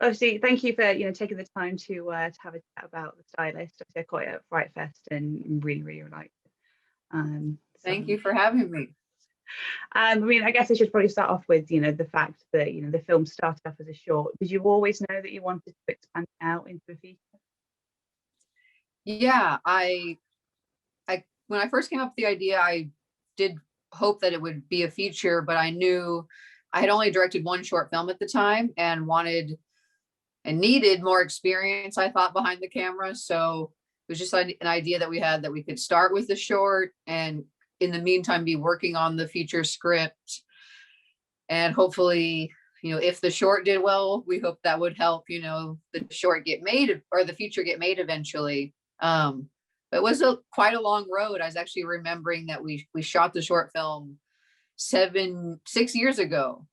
Obviously, thank you for taking the time to have a chat about the Stylist. Obviously, I caught it at Fright Fest and really liked it. Thank you for having me. I mean, I guess I should probably start off with the fact that the film started off as a short. Did you always know that you wanted to expand it out into a feature? Yeah, I when I first came up with the idea, I did hope that it would be a feature, but I knew I had only directed one short film at the time and wanted and needed more experience, I thought, behind the camera. So it was just an idea that we had that we could start with the short and in the meantime be working on the feature script. And hopefully, if the short did well, we hope that would help, the short get made or the feature get made eventually. But it was quite a long road. I was actually remembering that we shot the short film 6 years ago,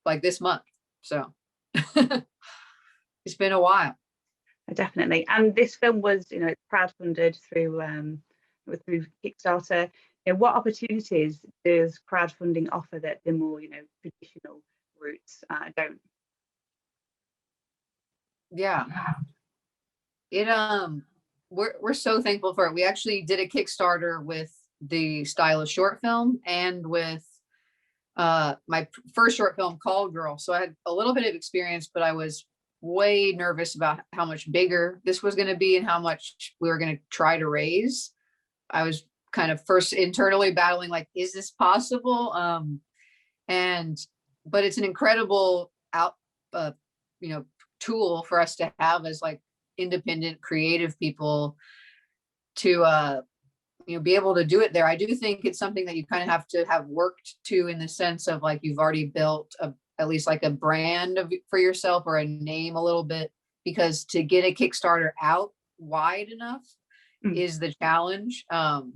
like this month. So it's been a while. Definitely. And this film was, it's crowdfunded through Kickstarter. What opportunities does crowdfunding offer that the more, traditional routes don't? Yeah. It we're so thankful for it. We actually did a Kickstarter with the Stylist short film and with my first short film, Call Girl. So I had a little bit of experience, but I was way nervous about how much bigger this was going to be and how much we were going to try to raise. I was kind of first internally battling, like, is this possible? But it's an incredible tool for us to have as like independent creative people to be able to do it there. I do think it's something that you kind of have to have worked to, in the sense of like you've already built at least like a brand for yourself or a name a little bit, because to get a Kickstarter out wide enough is the challenge. And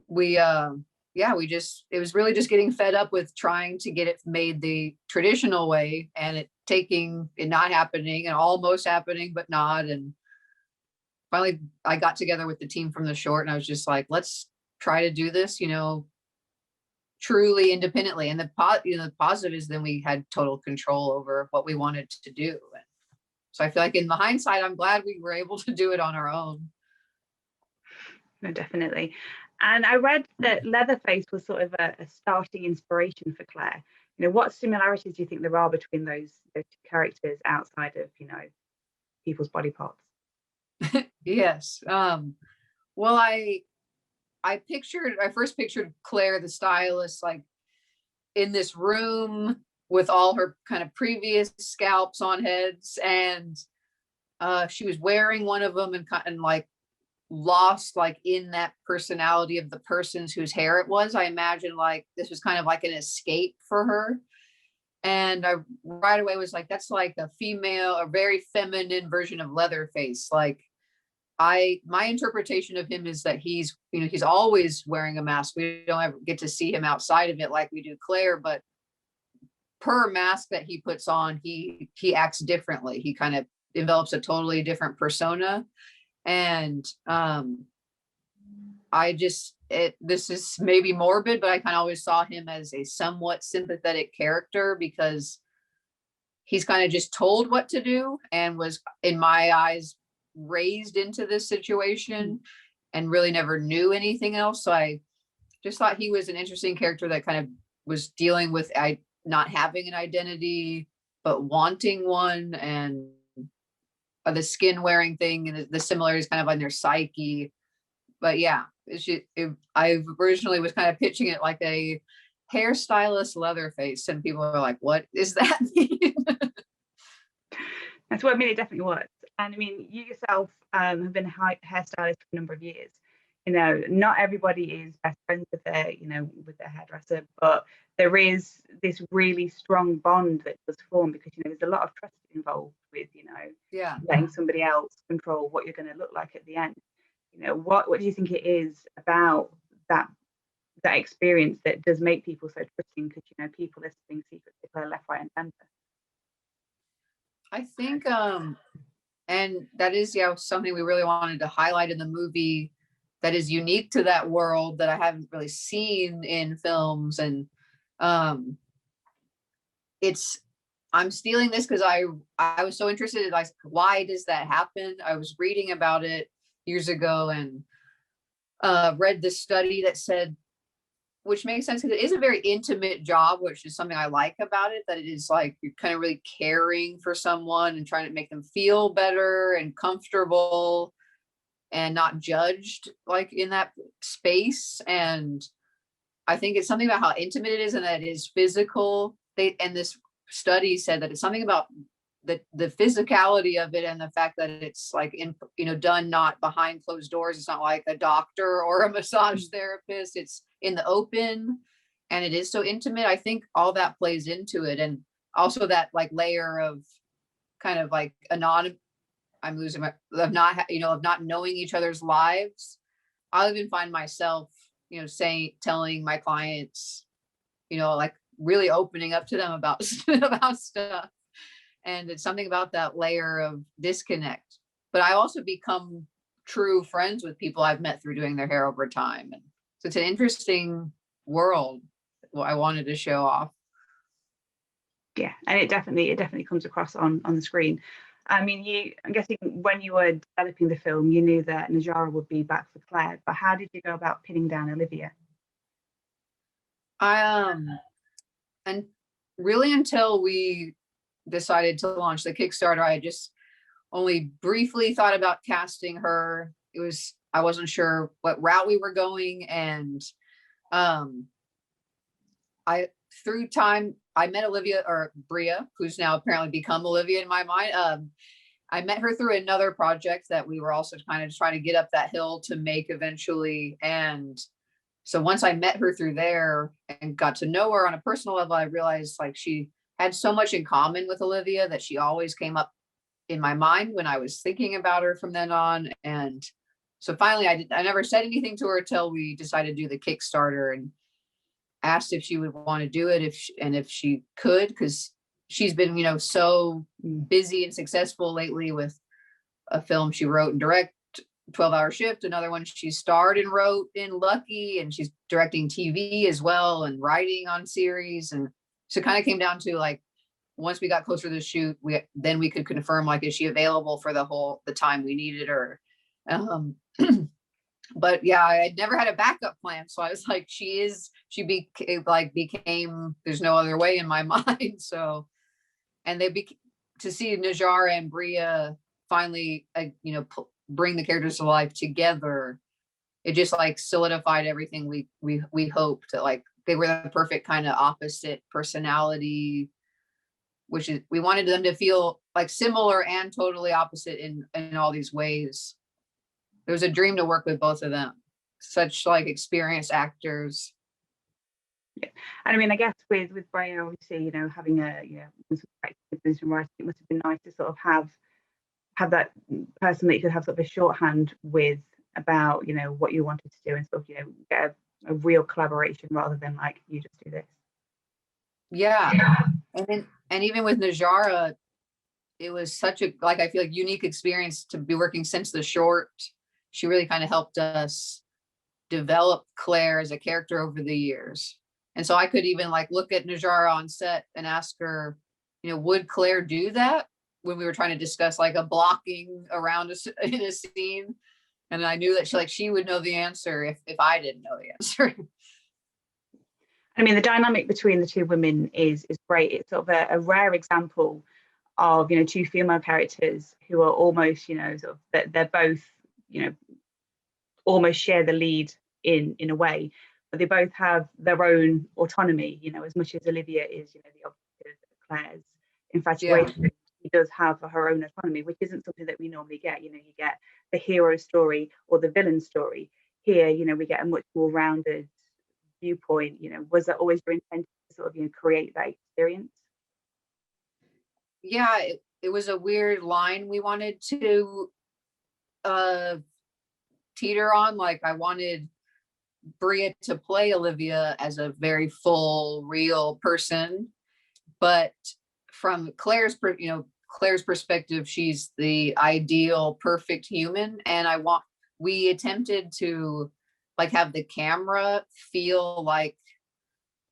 it was really just getting fed up with trying to get it made the traditional way and it not happening and almost happening, but not. And finally I got together with the team from the short and I was just like, let's try to do this, truly independently. And the positive is then we had total control over what we wanted to do. And so I feel like in the hindsight, I'm glad we were able to do it on our own. No, definitely. And I read that Leatherface was sort of a starting inspiration for Claire. What similarities do you think there are between those two characters outside of, people's body parts? Yes. Well, I first pictured Claire, the stylist, like in this room with all her kind of previous scalps on heads. And she was wearing one of them and like lost like in that personality of the person's whose hair it was. I imagine like this was kind of like an escape for her. And I right away was like, that's like a very feminine version of Leatherface. Like my interpretation of him is that he's always wearing a mask. We don't ever get to see him outside of it like we do Claire, but per mask that he puts on, he acts differently. He kind of develops a totally different persona. And this is maybe morbid, but I kind of always saw him as a somewhat sympathetic character because he's kind of just told what to do and was, in my eyes, raised into this situation and really never knew anything else. So I just thought he was an interesting character that kind of was dealing with not having an identity, but wanting one, and the skin wearing thing and the similarities kind of on their psyche. But yeah, I originally was kind of pitching it like a hairstylist Leatherface, and people are like, what is that mean? That's what I mean. It definitely works. And I mean, you yourself have been a hairstylist for a number of years. Not everybody is best friends with their hairdresser, but there is this really strong bond that does form because there's a lot of trust involved with letting somebody else control what you're going to look like at the end. What do you think it is about that experience that does make people so trusting? Because people are seeing secrets declare left, right, and center. I think and that is something we really wanted to highlight in the movie that is unique to that world that I haven't really seen in films. And I'm stealing this because I was so interested in, like, why does that happen? I was reading about it years ago and read this study that said, which makes sense because it is a very intimate job, which is something I like about it, that it is like you're kind of really caring for someone and trying to make them feel better and comfortable and not judged, like, in that space. And I think it's something about how intimate it is and that it is physical. And this study said that it's something about the physicality of it and the fact that it's like done not behind closed doors. It's not like a doctor or a massage therapist. It's in the open and it is so intimate. I think all that plays into it. And also that like layer of kind of like I'm losing my, of not knowing each other's lives. I'll even find myself, telling my clients, like really opening up to them about, about stuff. And it's something about that layer of disconnect. But I also become true friends with people I've met through doing their hair over time. And so it's an interesting world. Well, I wanted to show off. Yeah, and it definitely comes across on the screen. I mean, I'm guessing when you were developing the film, you knew that Najarra would be back for Claire, but how did you go about pinning down Olivia? And really until we decided to launch the Kickstarter, I just only briefly thought about casting her. I wasn't sure what route we were going. And through time, I met Olivia, or Brea, who's now apparently become Olivia in my mind. I met her through another project that we were also kind of trying to get up that hill to make eventually. And so once I met her through there and got to know her on a personal level, I realized like she had so much in common with Olivia that she always came up in my mind when I was thinking about her from then on. And so finally I never said anything to her till we decided to do the Kickstarter and asked if she would want to do it, if she could, because she's been, so busy and successful lately with a film she wrote and directed, 12-Hour Shift, another one she starred and wrote in Lucky, and she's directing TV as well and writing on series. And so it kind of came down to like, once we got closer to the shoot, then we could confirm like, is she available for the time we needed her. But yeah, I had never had a backup plan. So I was like, became, there's no other way in my mind. So, and to see Najarra and Brea finally, bring the characters to life together, it just like solidified everything we hoped. That like they were the perfect kind of opposite personality, which is, we wanted them to feel like similar and totally opposite in all these ways. It was a dream to work with both of them, such like experienced actors. Yeah, and I mean, I guess with Brea, obviously, having some practice in writing, it must have been nice to sort of have that person that you could have sort of a shorthand with about what you wanted to do, and sort of get a real collaboration rather than like, you just do this. Yeah. And even with Najarra, it was such a, like, I feel like unique experience to be working since the short. She really kind of helped us develop Claire as a character over the years. And so I could even like look at Najarra on set and ask her, would Claire do that, when we were trying to discuss like a blocking around in a scene. And I knew that she would know the answer if I didn't know the answer. I mean, the dynamic between the two women is great. It's sort of a rare example of two female characters who are almost sort of they're both almost share the lead in a way, but they both have their own autonomy. As much as Olivia is the object of Claire's infatuation, yeah. She does have her own autonomy, which isn't something that we normally get. You get the hero story or the villain story. Here, we get a much more rounded viewpoint. Was that always your intention to sort of create that experience? Yeah, it was a weird line we wanted to teeter on. Like, I wanted Brea to play Olivia as a very full, real person, but from Claire's perspective, she's the ideal, perfect human. And we attempted to like have the camera feel like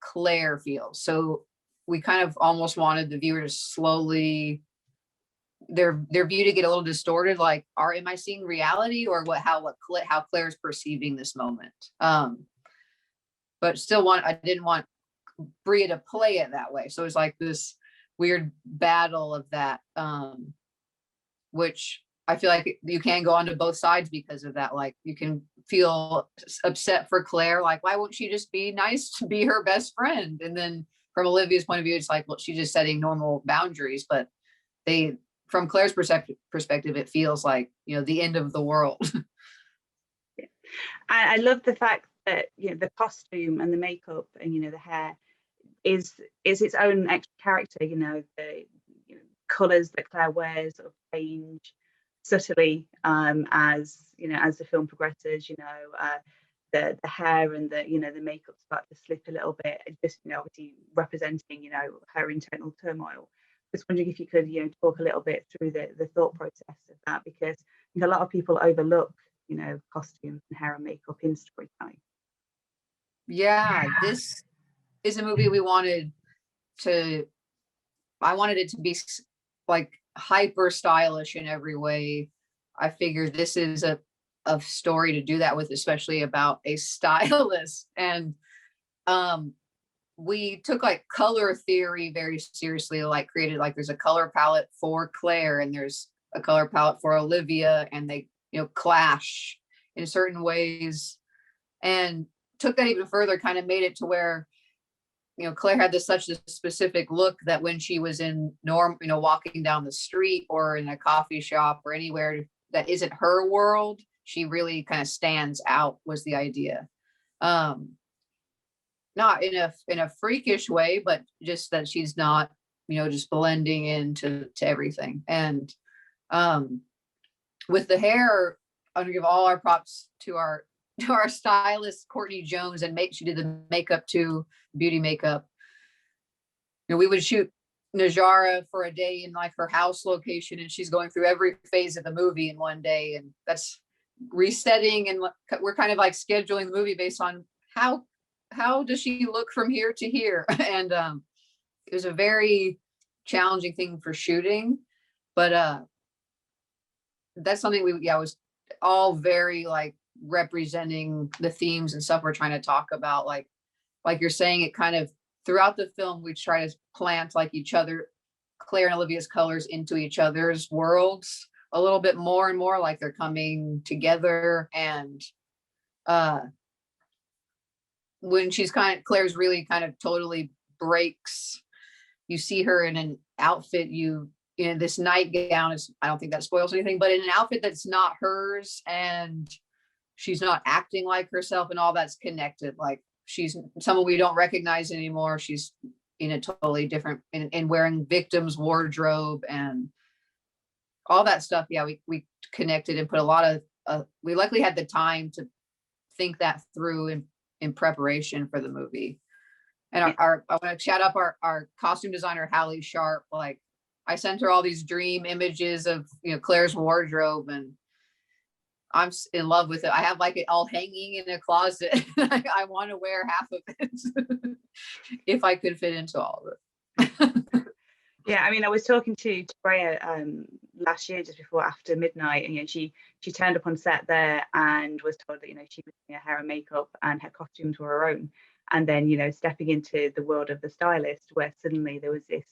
Claire feels. So we kind of almost wanted the viewer to slowly their view to get a little distorted, like, am I seeing reality, or how Claire's perceiving this moment? But still I didn't want Brea to play it that way. So it's like this weird battle of that, which I feel like you can go onto both sides because of that. Like, you can feel upset for Claire, like, why won't she just be nice to be her best friend? And then from Olivia's point of view, it's like, well, she's just setting normal boundaries. But from Claire's perspective, it feels like, the end of the world. I love the fact that, the costume and the makeup and, the hair is its own extra character. The colors that Claire wears sort of change subtly as the film progresses. The hair and the makeup start to slip a little bit, just obviously representing her internal turmoil. Just wondering if you could talk a little bit through the thought process of that, because a lot of people overlook costumes and hair and makeup in storytelling. Yeah, this is a movie I wanted it to be like hyper stylish in every way. I figured this is a story to do that with, especially about a stylist. And we took like color theory very seriously, like created, like, there's a color palette for Claire and there's a color palette for Olivia, and they clash in certain ways, and took that even further, kind of made it to where Claire had such a specific look that when she was in walking down the street or in a coffee shop or anywhere that isn't her world, she really kind of stands out, was the idea. Not in a freakish way, but just that she's not, just blending into everything. And with the hair, I'm gonna give all our props to our stylist, Courtney Jones, and she did the makeup too, beauty makeup. We would shoot Najarra for a day in like her house location, and she's going through every phase of the movie in one day, and that's resetting, and we're kind of like scheduling the movie based on how does she look from here to here. And it was a very challenging thing for shooting, but that's something was all very like representing the themes and stuff we're trying to talk about. Like you're saying, it kind of throughout the film, we try to plant like Claire and Olivia's colors into each other's worlds a little bit more and more, like they're coming together. And when Claire's really kind of totally breaks, you see her in an outfit, this nightgown I don't think that spoils anything, but in an outfit that's not hers, and she's not acting like herself, and all that's connected. Like, she's someone we don't recognize anymore. She's in a totally different, and wearing victim's wardrobe and all that stuff. Yeah, we connected and put a lot of, we luckily had the time to think that through in preparation for the movie. And I want to shout out our costume designer, Hallie Sharp. Like, I sent her all these dream images of, Claire's wardrobe, and I'm in love with it. I have like it all hanging in a closet. I want to wear half of it if I could fit into all of it. Yeah, I mean, I was talking to Brea last year, just before After Midnight, and she turned up on set there and was told that she was doing her hair and makeup and her costumes were her own. And then stepping into the world of the stylist, where suddenly there was this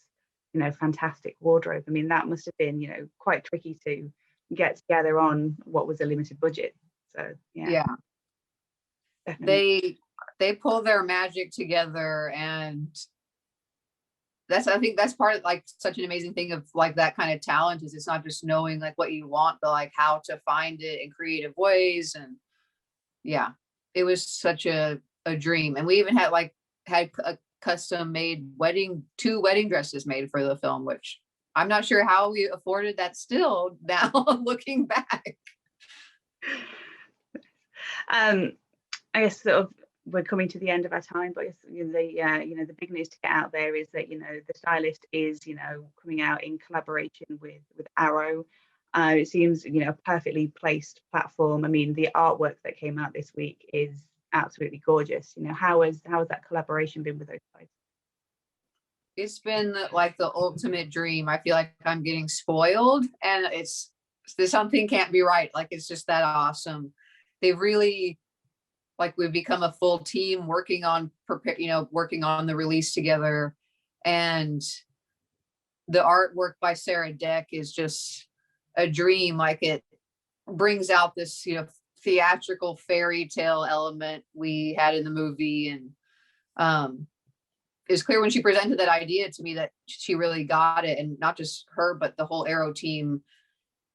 fantastic wardrobe. I mean, that must have been quite tricky to get together on what was a limited budget. So yeah, definitely. They pull their magic together, and I think that's part of like such an amazing thing of like that kind of talent, is it's not just knowing like what you want, but like how to find it in creative ways. And yeah, it was such a dream. And we even had a custom made two wedding dresses made for the film, which I'm not sure how we afforded that still now looking back. I guess sort of we're coming to the end of our time, but I guess the big news to get out there is that the Stylist is coming out in collaboration with Arrow. It seems a perfectly placed platform. I mean, the artwork that came out this week is absolutely gorgeous. How has that collaboration been with those guys? it's been like the ultimate dream. I feel like I'm getting spoiled, and there's something can't be right. Like, it's just that awesome. They really, like, we've become a full team working on working on the release together. And the artwork by Sarah Deck is just a dream. Like, it brings out this, theatrical fairy tale element we had in the movie. And it's clear when she presented that idea to me that she really got it, and not just her, but the whole Arrow team.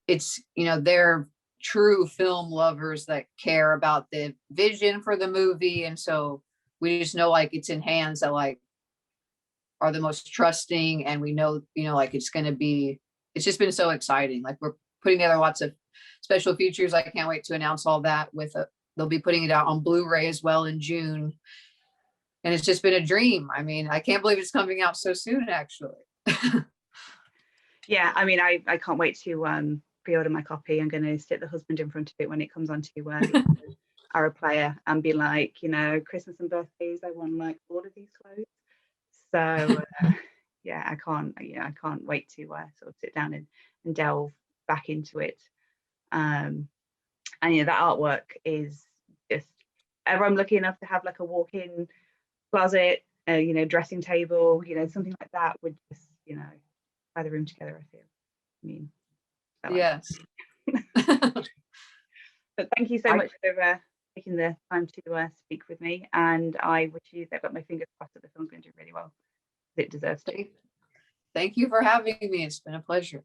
It's, they're true film lovers that care about the vision for the movie. And so we just know, like, it's in hands that, like, are the most trusting, and we know, like, it's just been so exciting. Like, we're putting together lots of special features. I can't wait to announce all that they'll be putting it out on Blu-ray as well in June. And it's just been a dream. I mean, I can't believe it's coming out so soon, actually. Yeah, I mean, I can't wait to pre-order my copy. I'm going to stick the husband in front of it when it comes onto our player and be like, Christmas and birthdays, I want like all of these clothes. So yeah, I can't wait to sort of sit down and delve back into it. And that artwork is just, ever I'm lucky enough to have like a walk-in closet, dressing table, something like that would just, tie the room together, I feel. I mean, yes. But thank you so much for taking the time to speak with me, and I wish you, I've got my fingers crossed that the film's going to do really well. It deserves to. Thank you for having me. It's been a pleasure.